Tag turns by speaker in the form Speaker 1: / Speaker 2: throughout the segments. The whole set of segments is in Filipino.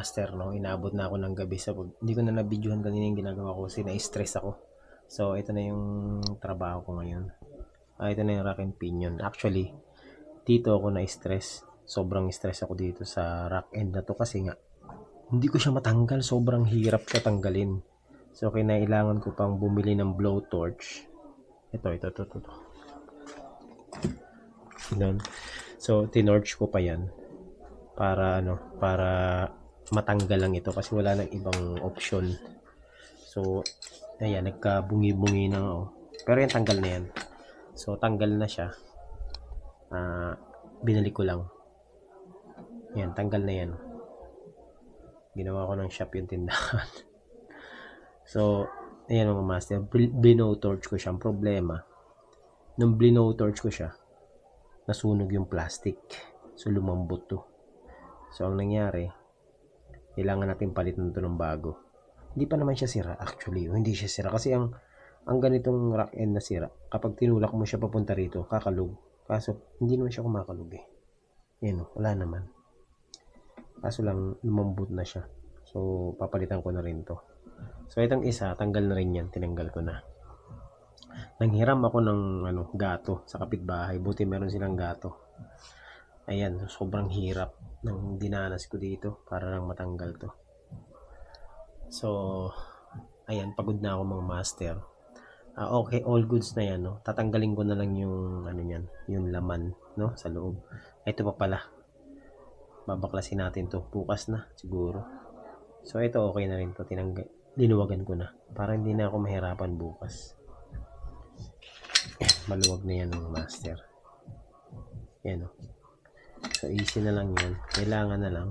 Speaker 1: master, no? Inabot na ako ng gabi. Hindi ko na nabidyohan kanina yung ginagawa ko kasi na-stress ako. So, ito na yung trabaho ko ngayon. Ito na yung rack and pinion. Actually, dito ako na-stress. Sobrang stress ako dito sa rack end na to kasi nga, hindi ko siya matanggal. Sobrang hirap siya tanggalin. So, kinailangan ko pang bumili ng blowtorch. Ito. Ganun. So, tinorch ko pa yan para matanggal lang ito kasi wala nang ibang option. So, ayan, nagkabungi-bungi na ako. Pero yan, tanggal na yan. So, tanggal na siya. Binalik ko lang. Yan, tanggal na yan. Ginawa ko ng shop yung tindahan. So, ayan mga master. Blowtorch ko siya. Ang problema, nung blowtorch ko siya, nasunog yung plastic. So, lumambot to. So, ang nangyari, kailangan natin palitan ito ng bago. Hindi pa naman siya sira. Actually, hindi siya sira. Kasi ang ganitong rack end na sira, kapag tinulak mo siya papunta rito, kakalug. Kaso, hindi naman siya kumakalug eh. Yan, wala naman. Kaso lang, lumambot na siya. So, papalitan ko na rin to. So, itong isa, tanggal na rin yan. Tinanggal ko na. Nanghiram ako ng gato sa kapitbahay. Buti meron silang gato. Ayan, sobrang hirap ng dinanas ko dito para lang matanggal to. So, ayan, pagod na ako mga master. Okay, all goods na yan, no? Tatanggalin ko na lang yung yung laman, no, sa loob. Ito pa pala. Babaklasin natin to bukas na siguro. So, ito okay na rin to. Dinuwagan ko na para hindi na ako mahirapan bukas. Maluwag na yan mga master. Yan, no? So, easy na lang yan. Kailangan na lang.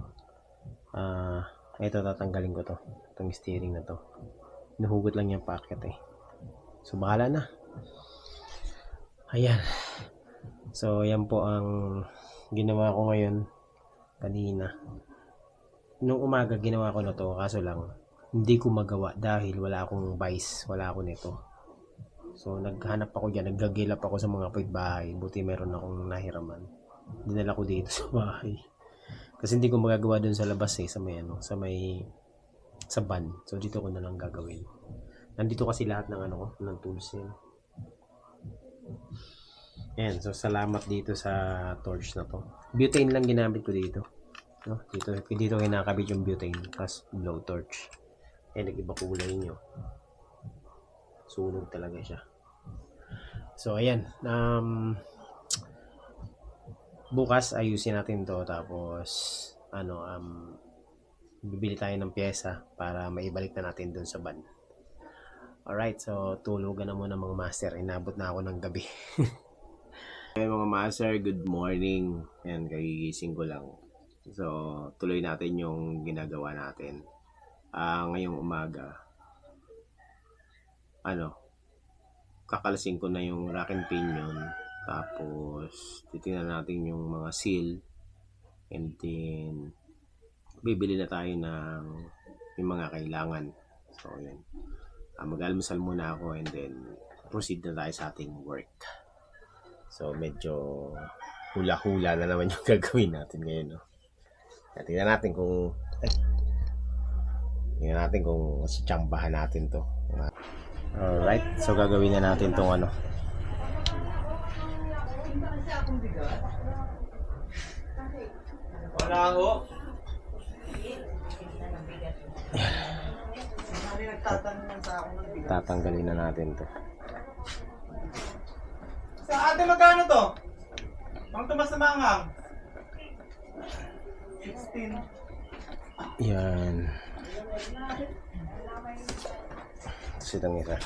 Speaker 1: Ito, tatanggalin ko to. Itong steering na to. Nahugot lang yung packet eh. So, bahala na. Ayan. So, yan po ang ginawa ko ngayon. Kanina. Nung umaga, ginawa ko na to. Kaso lang, hindi ko magawa dahil wala akong vice. Wala ako nito. So, naghanap ako dyan. Naggagilap ako sa mga kapitbahay. Buti meron akong nahiraman. Dinala ko dito sa bahay. Kasi hindi ko magagawa dun sa labas eh. Sa van. So, dito ko na lang gagawin. Nandito kasi lahat ng ng tools yan. Ayan. So, salamat dito sa torch na to. Butane lang ginamit ko dito. No? Dito kinakabit yung butane. Tapos, blowtorch. Nag-iba kulay nyo. Sunog talaga siya. So, ayan. Bukas ayusin natin to. Tapos, bibili tayo ng pyesa para maibalik na natin dun sa van. Alright, so tulugan na muna mga master. Inabot na ako ng gabi. Okay, mga master, good morning. Ayan, kagigising ko lang. So, tuloy natin yung ginagawa natin. Ngayong umaga, kakalasin ko na yung rack and pinion. Tapos, titingnan natin yung mga seal. And then, bibili na tayo ng yung mga kailangan. So, yan. Mag-almusal muna ako and then, proceed na tayo sa ating work. So, medyo hula-hula na naman yung gagawin natin ngayon. No? Tingnan natin kung tsambahan natin to. Alright, so gagawin na natin tong
Speaker 2: Wala ho.
Speaker 1: Tatanggalin na natin to.
Speaker 2: Sa ate magkano to? Ang tumas na mangang? 16.
Speaker 1: Yan. Tapos itong isa.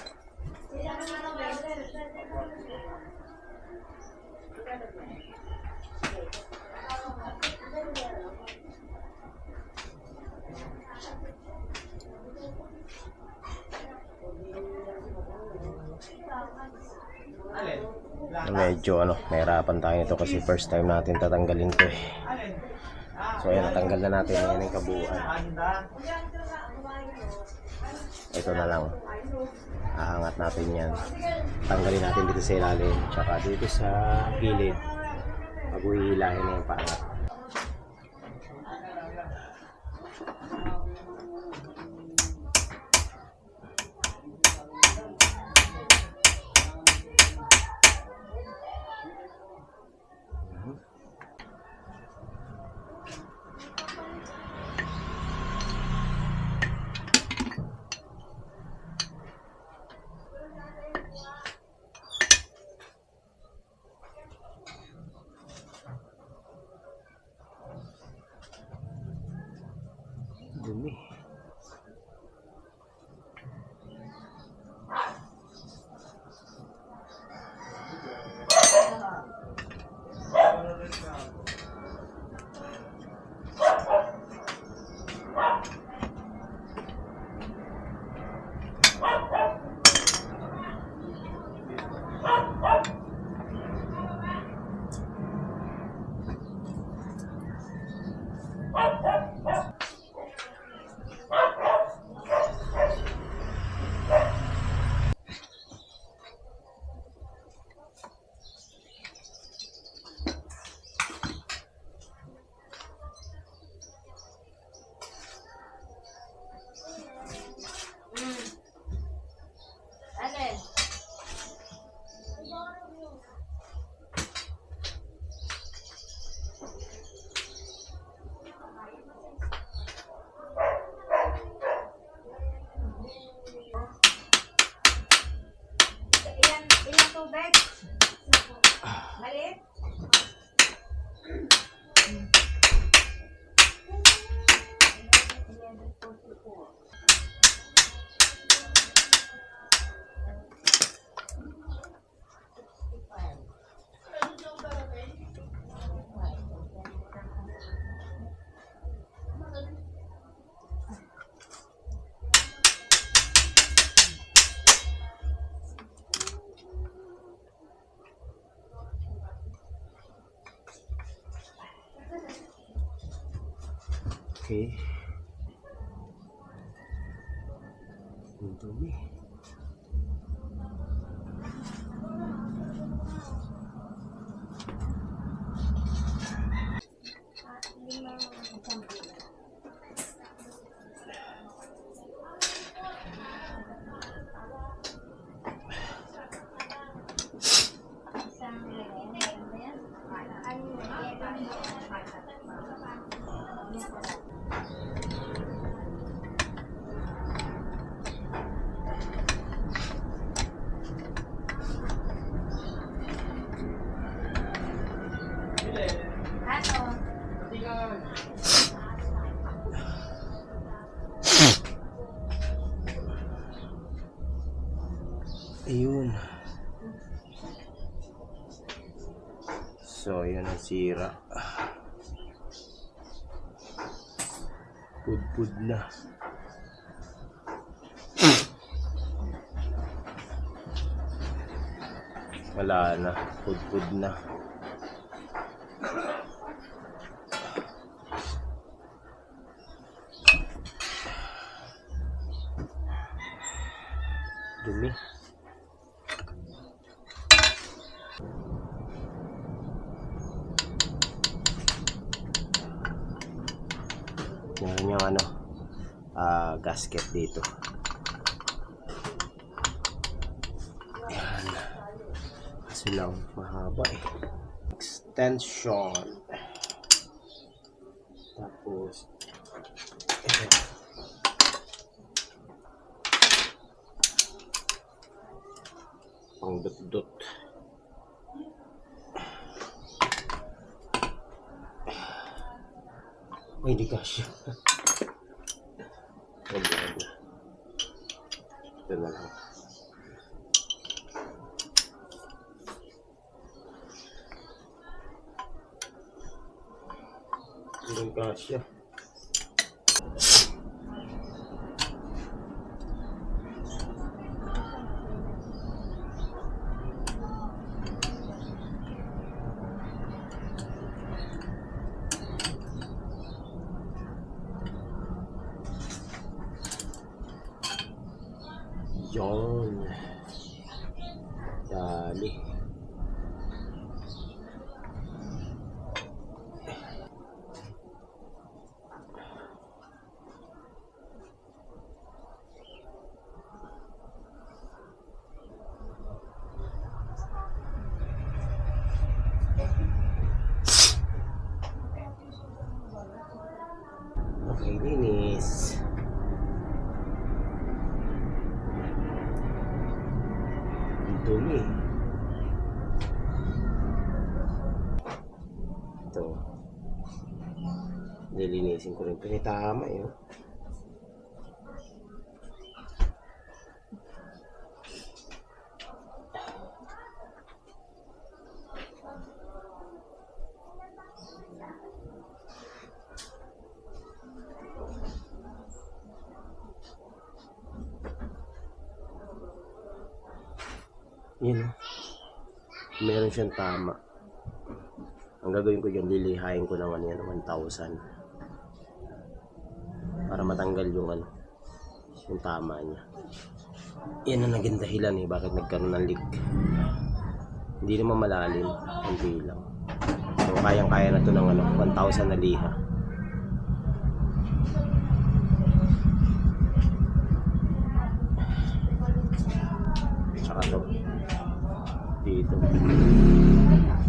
Speaker 1: Medyo nahirapan tayo nito kasi first time natin tatanggalin to eh. So ayan, natanggal na natin. Ayan yung kabuuan. Ito na lang. Ahangat natin yan. Tanggalin natin dito sa ilalim. Tsaka dito sa gilid. Pag-uhihilahin na yung paangat.
Speaker 3: tubig. Maliit.
Speaker 1: Okay. Ang dumi. Ayun. So, yun ang sira. Pud-pud na. Wala na. Pud-pud na. Dumi. Meron yung gasket dito. Yan. Kasi lang mahaba eh. Extension. Tapos ito. Pang dot-dot. Ay, hindi kasya. Wag na. Ito na lang. Hindi kasya. Yon. Dali. Okay, linis. Dumi. Ito. Nilinisin ko rin. Pero tama yun. Yun. Meron siyang tama. Ang gagawin ko dyan, lilihain ko ng 1,000 para matanggal yung yung tama niya. Yan ang naging dahilan eh, bakit nagkaroon ng leak. Hindi naman malalim, hindi lang. So kayang-kaya na to ng 1,000 na liha. Tsaka to dito.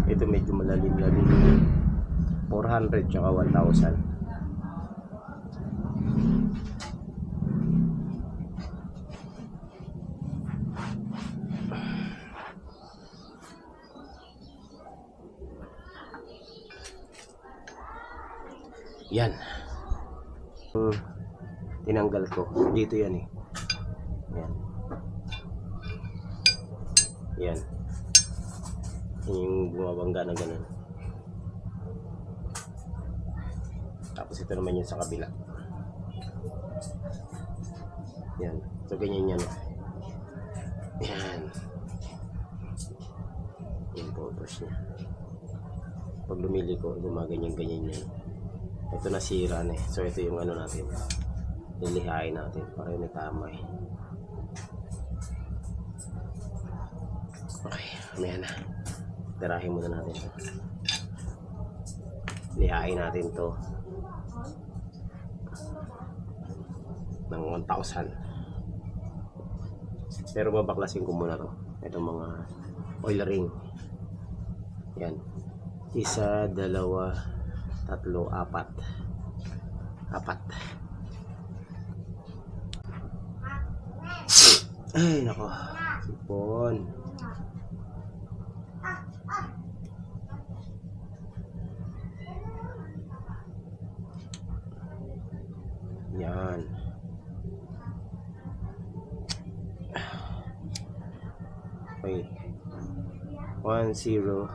Speaker 1: Ito medyo malalim-lalim. 400 tsaka 1,000. Yan. Tinanggal ko. Dito yan eh. Yan. Yan. Yung bumabangga na ganun. Tapos ito naman yung sa kabila. Yan. So ganyan yan. Yan. Yung purpose niya. Pag lumili ko, gumaganyan-ganyan yan. Ito nasira na eh. So ito yung ano natin. Lilihain natin para yung tama eh. Okay, mamaya na. Tirahin muna natin ito. Lihain natin to ng 1,000. Pero babaklasin ko muna to. Itong mga oil ring. Yan. 1, 2, 3, 4. 4. Ay, nako. Sipon. Yan. Okay. 1, 0.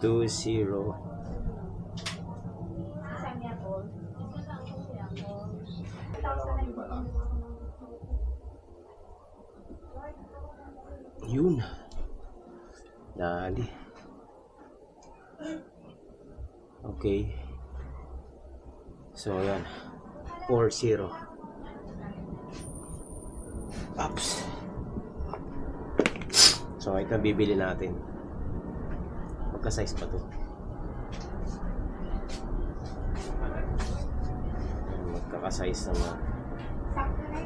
Speaker 1: 2, 0. Yun. Dali. Okay. So, yan. 4-0. Ups. So, ito bibili natin. Magka-size pa to. Magkaka-size naman.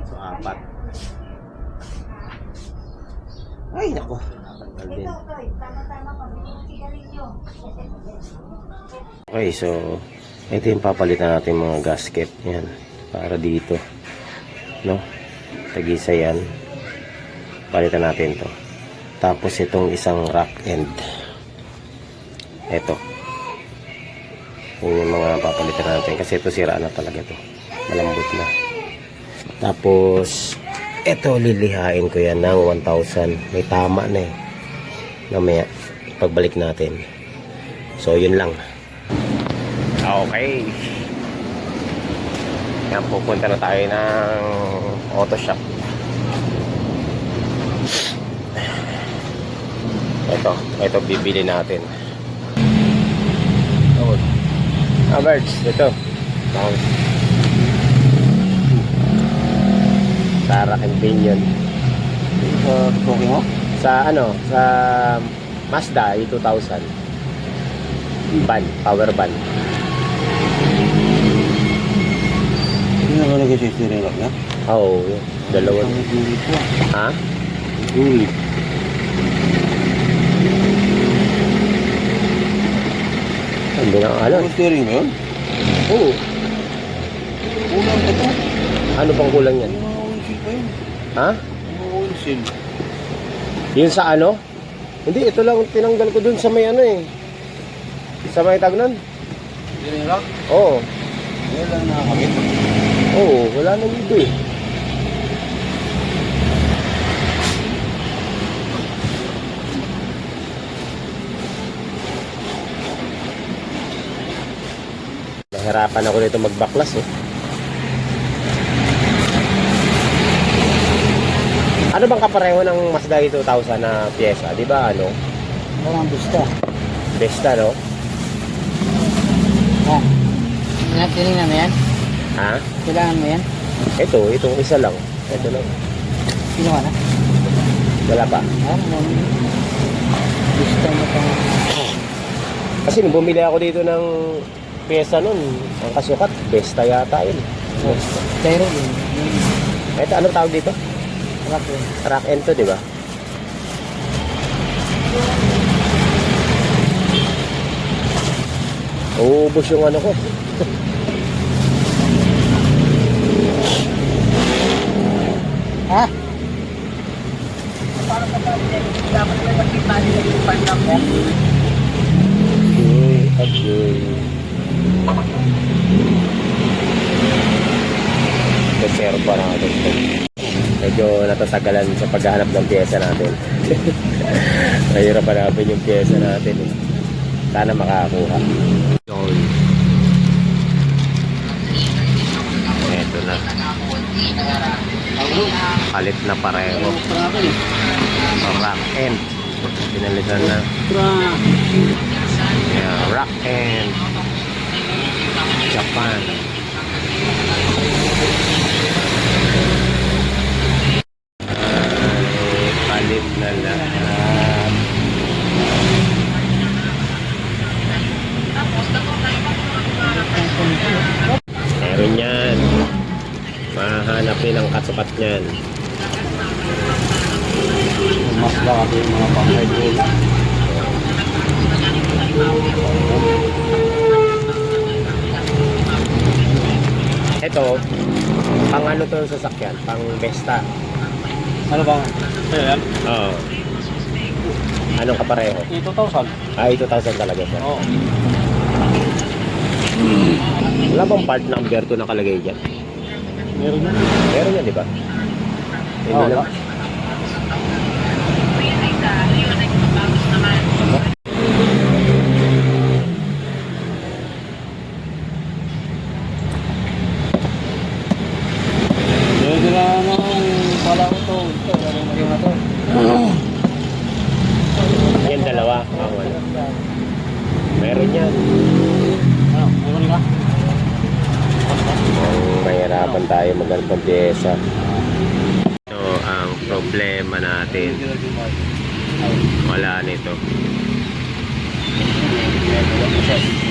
Speaker 1: So, 4. Ay, nako. Tanggal din. Okay, so ito yung papalitan natin mga gasket. Yan. Para dito. No? Tagisa yan. Palitan natin to. Tapos itong isang rack end. Ito. Yun yung mga papalitan natin. Kasi ito sira na talaga to. Malambot na. Tapos ito lilihain ko yan ng 1,000. May tama na eh. Mamaya pagbalik natin. So yun lang. Okay. Yan, pupunta na tayo ng auto shop. Ito bibili natin. Oh. Birds, ito. Sa rack and pinion.
Speaker 2: Okay mo?
Speaker 1: Sa ano, sa Mazda E2000. Van, power van.
Speaker 2: Hindi na ba nag-i-safety rin na?
Speaker 1: Oo, dalawa. Ha?
Speaker 2: Ulit.
Speaker 1: Hindi na alam.
Speaker 2: Ano steering mo yun?
Speaker 1: Oo.
Speaker 2: Kulang pa ito.
Speaker 1: Ano pang kulang yan?
Speaker 2: Yung mga oil seal pa yun.
Speaker 1: Ha?
Speaker 2: Yung mga oil seal.
Speaker 1: Yun sa ano? Hindi, ito lang tinanggal ko dun sa may ano eh. Sa may tag nun?
Speaker 2: Hindi na lang?
Speaker 1: Oo.
Speaker 2: Yan lang nakakabit.
Speaker 1: Oo, wala na dito eh. Nahirapan ako nito magbaklas eh. Ano bang kapareho ng Mazda E2000 na pyesa? Di ba ano?
Speaker 2: Parang Vista.
Speaker 1: Vesta, no?
Speaker 2: Ha? Tinignan mo yan?
Speaker 1: Ha?
Speaker 2: Kailangan mo yan?
Speaker 1: Itong isa lang. Ito lang.
Speaker 2: Sino ka na?
Speaker 1: Wala pa.
Speaker 2: Vista mo pa.
Speaker 1: Kasi nung bumili ako dito ng pyesa nun, ang kasukat, Vesta yata yun.
Speaker 2: Pero yun.
Speaker 1: Ito, anong tawag dito?
Speaker 2: Rock yun.
Speaker 1: Rack end to, di ba? Uubos yung ano ko.
Speaker 2: Ha?
Speaker 3: Para sa dapat may
Speaker 1: Agoy. Reserva natin ito. Medyo natatagalan sa paghahanap ng pyesa natin. Mahirap hanapin yung pyesa natin eh. Sana makakuha. Ito na. Palit na pareho. Rock end. Pinalitan na. Yeah, rock end. Japan. Palit na lahat. Meron yan. Mahanapin ang kasukat niyan.
Speaker 3: Mas laki yung mga pang-hydroll.
Speaker 1: Ito, pang ano to yung sasakyan? Pang Vesta.
Speaker 3: Ano bang? Ito yan?
Speaker 1: Oo. Anong kapareho?
Speaker 3: 2,000.
Speaker 1: Ah, 2,000 talaga siya.
Speaker 3: Oo.
Speaker 1: Wala bang part number 2 nakalagay dyan?
Speaker 3: Meron yun.
Speaker 1: Meron yan, di ba? Hindi
Speaker 3: Oo,
Speaker 1: lang.
Speaker 3: Meron na ng pala ko to. Ito, ano maging na to?
Speaker 1: Yan dalawa. Ah, wala. Meron yan.
Speaker 3: Ano? Meron ka?
Speaker 1: Mahirapan tayo maghanap ng pyesa. Ito ang problema natin. Wala nito.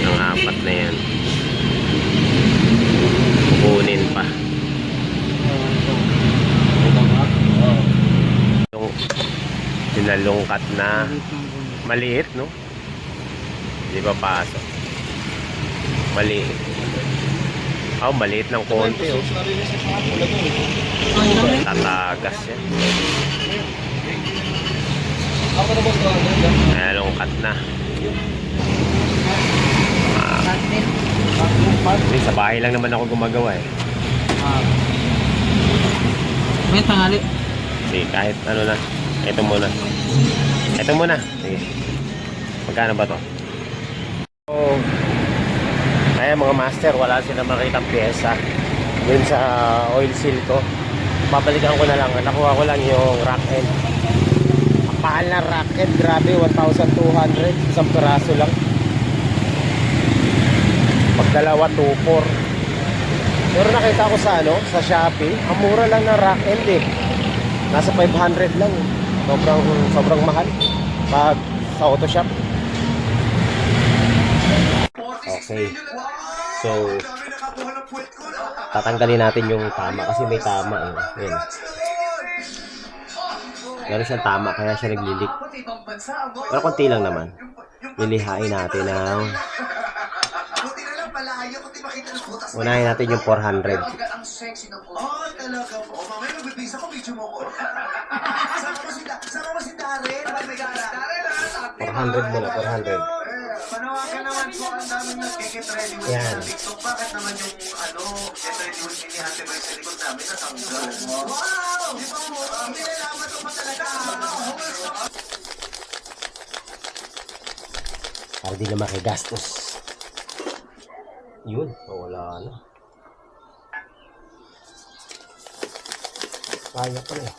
Speaker 1: Ang apat na yan. Kukunin pa. Yung sinalungkat na maliit, no? Di ba pasok? Maliit. Oh, maliit ng konti, oh. Tatagas yan. Nalungkat na. Sa bahay lang naman ako gumagawa eh.
Speaker 3: May tangali.
Speaker 1: Sige, kahit ano na. Ito muna. Ito muna. Sige. Magkano ba to? Oh. Kaya mga master, wala silang makitang pyesa. Dun sa oil seal ko. Babalikan ko na lang. Nakuha ko lang yung rack end. Ang mahal na rack end. Grabe, 1,200. Isang piraso lang. Pag dalawa, 2,400. Pero nakita ko sa ano, sa Shopee, ang mura lang na rack end eh. Nasa 500 lang. Sobrang mahal. Pag sa auto shop. Okay. So, tatanggalin natin yung tama kasi may tama eh. Yan. Meron siyang tama kaya siya naglilik. Pero konti lang naman. Lilihain natin ng unahin natin yung 400.
Speaker 4: 400
Speaker 1: muna, 400.
Speaker 4: Panawagan naman po ang daming nag-get ready with
Speaker 1: Yan.
Speaker 4: sa TikTok. Bakit naman yung get ready with me ni Ate Boy sa likod namin natanggal? Wow! Di ba mo? Nilalaman ko pa talaga.
Speaker 1: Para di na makigastos. Yun, wala na. Kaya pa na.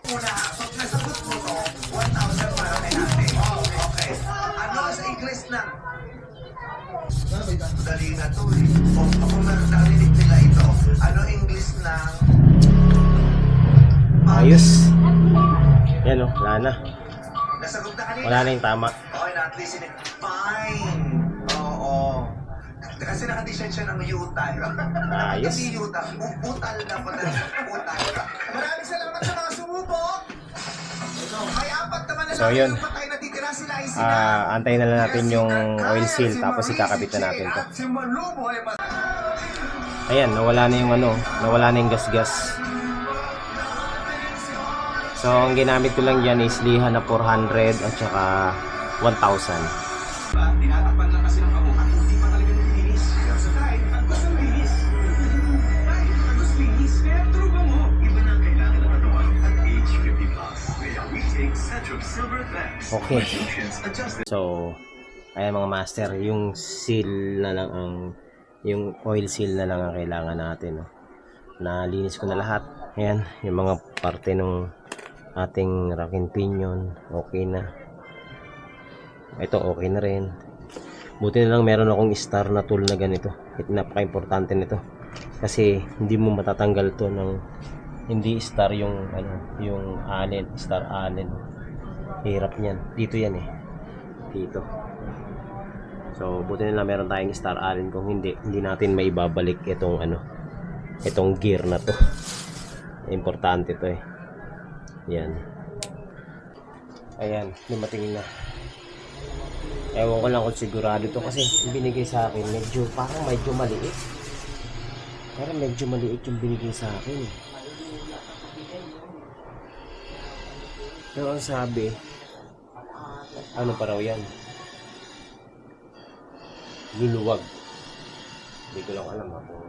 Speaker 4: Muna, pag nasagot mo to, 1,000 para kay ate. Okay. Ano sa English na? Dali na to eh. O, ako narinig nila ito. Ano English ng...
Speaker 1: Ayos. Yan o, wala na.
Speaker 4: Nasagot na kanina.
Speaker 1: Wala na yung tama.
Speaker 4: Okay na, at least it. Fine. Oo. Kasi nakadesign siya ng Utah.
Speaker 1: Ayos.
Speaker 4: Hindi Utah, butal na po na butal. Maraming salamat sa mga sumubok. May apat naman na
Speaker 1: So, yun.
Speaker 4: yung patay na titira sila ay sina.
Speaker 1: Antayin na lang natin yung oil seal tapos ikakabit na natin to.
Speaker 4: Si Malubo ay
Speaker 1: Ayan, nawala na yung nawala na yung gas-gas. So, ang ginamit ko lang dyan is liha na 400 at saka 1,000.
Speaker 4: Tinatapan lang kasi ng amo at hindi pa talaga nilinis. Kaya sa kahit, ang gusto linis. Kahit, ang gusto linis. Kaya true ba mo? Iba na ang kailangan ng katawan at age 50 plus. Kaya we take Centrum Silver Flex.
Speaker 1: Okay.
Speaker 4: Solutions adjusted.
Speaker 1: So, ayan mga master, yung seal na lang yung oil seal na lang ang kailangan natin. No? Nalinis ko na lahat. Ayan, yung mga parte ng ating rack and pinion, okay na. Ito okay na rin. Buti na lang meron akong star na tool na ganito. Napaka-importante nito. Kasi hindi mo matatanggal to ng hindi star yung yung allen, star allen. Hirap niyan. Dito yan eh. Dito. So buti na lang meron tayong star allen, kung hindi natin maibabalik itong itong gear na to. Importante to eh. Yan. Ayan, dumating na. Ewan ko lang kung sigurado to kasi yung binigay sa akin parang medyo maliit. Parang medyo maliit yung binigay sa akin. Pero ang sabi, ano pa raw yan? Luluwag. Hindi ko lang alam kung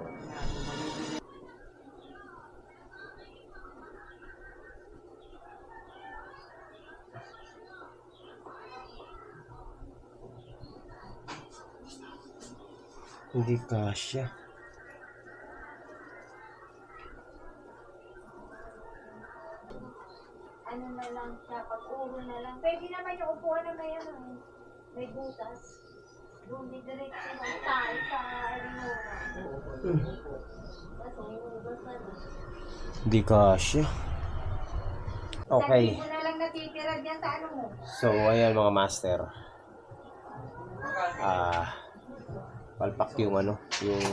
Speaker 1: hindi kasya.
Speaker 5: Ano na lang siya, pag-uho na lang. Pwede naman yung upuan na may butas. Doon di diretso ng tayo sa Arinora. Kasi hugas na.
Speaker 1: Hindi kasya. Okay.
Speaker 5: Hindi mo na lang natitira dyan sa ano mo.
Speaker 1: So, ayan mga master. Palpak yung yung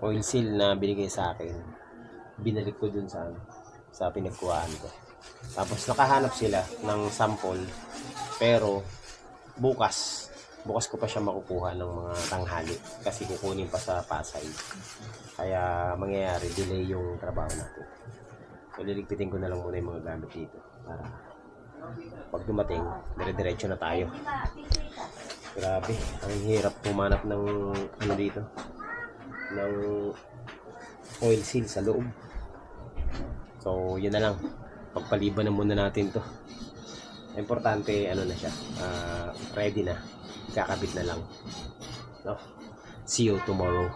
Speaker 1: oil seal na binigay sa akin. Binalik ko dun sa pinagkuhaan ko. Tapos nakahanap sila ng sample. Pero bukas ko pa siya makukuha ng mga tanghali kasi kukunin pa sa Pasay. Kaya mangyayari delay yung trabaho natin. So liligpitin ko na lang muna yung mga gamit dito para pag dumating, dire-diretso na tayo. Grabe, ang hirap pumanap ng dito, ng oil seal sa loob. So yun na lang, pagpaliban na muna natin to. Importante na siya, ready na, kakabit na lang, no? See you tomorrow.